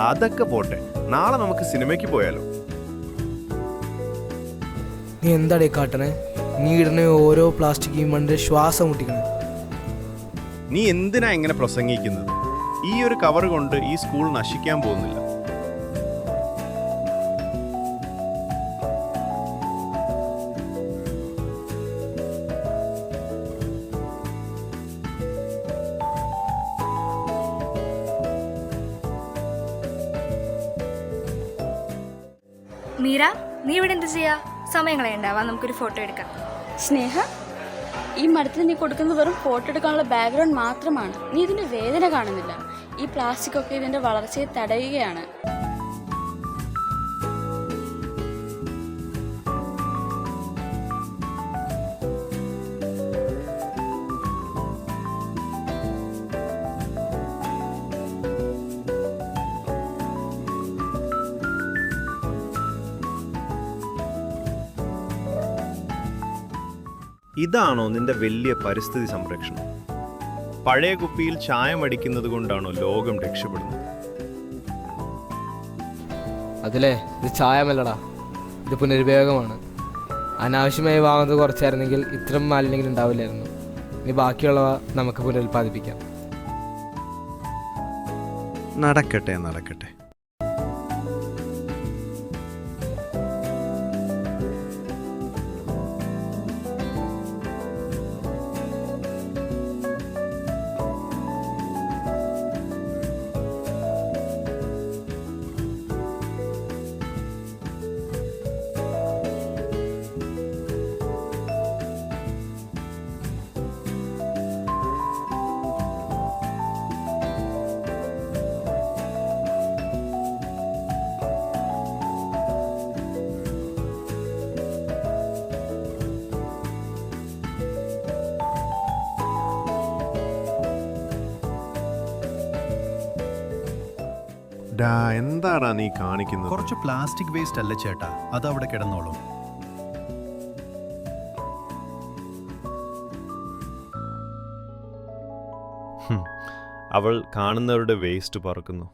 അതൊക്കെ പോട്ടെ, നാളെ നമുക്ക് സിനിമയ്ക്ക് പോയാലോ? നീ എന്താടേ കാട്ടണേ? നീ ഇടണ ഓരോ പ്ലാസ്റ്റിക് മണ്ണിന്റെ ശ്വാസം മുട്ടിക്കണേ. നീ എന്തിനാ ഇങ്ങനെ പ്രസംഗിക്കുന്നത്? ഈ ഒരു കവർ കൊണ്ട് ഈ സ്കൂൾ നശിക്കാൻ പോകുന്നില്ല. മീര, നീ ഇവിടെ എന്ത് ചെയ്യാ? സമയം കളയണ്ടാവാ, നമുക്കൊരു ഫോട്ടോ എടുക്കാം. സ്നേഹ, ഈ മരത്തിന് നീ കൊടുക്കുന്നത് വെറും ഫോട്ടോ എടുക്കാനുള്ള ബാക്ക്ഗ്രൗണ്ട് മാത്രമാണ്. നീ ഇതിന്റെ വേദന കാണുന്നില്ല. ഈ പ്ലാസ്റ്റിക് ഒക്കെ ഇതിന്റെ വളർച്ചയെ തടയുകയാണ്. ഇതാണോ നിന്റെ വലിയ പരിസ്ഥിതി സംരക്ഷണം? പഴയ കുപ്പിയിൽ ചായം അടിക്കുന്നത് കൊണ്ടാണോ ലോകം രക്ഷപ്പെടുന്നത്? അതിലേ ഇത് ചായമല്ലടാ, ഇത് പുനരുപയോഗമാണ്. അനാവശ്യമായി വാങ്ങുന്നത് കുറച്ചായിരുന്നെങ്കിൽ ഇത്തരം മാലിന്യങ്ങൾ ഉണ്ടാവില്ലായിരുന്നു. ഇനി ബാക്കിയുള്ളവ നമുക്ക് പുനരുൽപ്പാദിപ്പിക്കാം. നടക്കട്ടെ നടക്കട്ടെ. എന്താടാ നീ കാണിക്കുന്നത്? കുറച്ച് പ്ലാസ്റ്റിക് വേസ്റ്റ് അല്ല ചേട്ടാ, അത് അവിടെ കിടന്നോളൂ. അവൾ കാണുന്നവരുടെ വേസ്റ്റ് പറക്കുന്നു.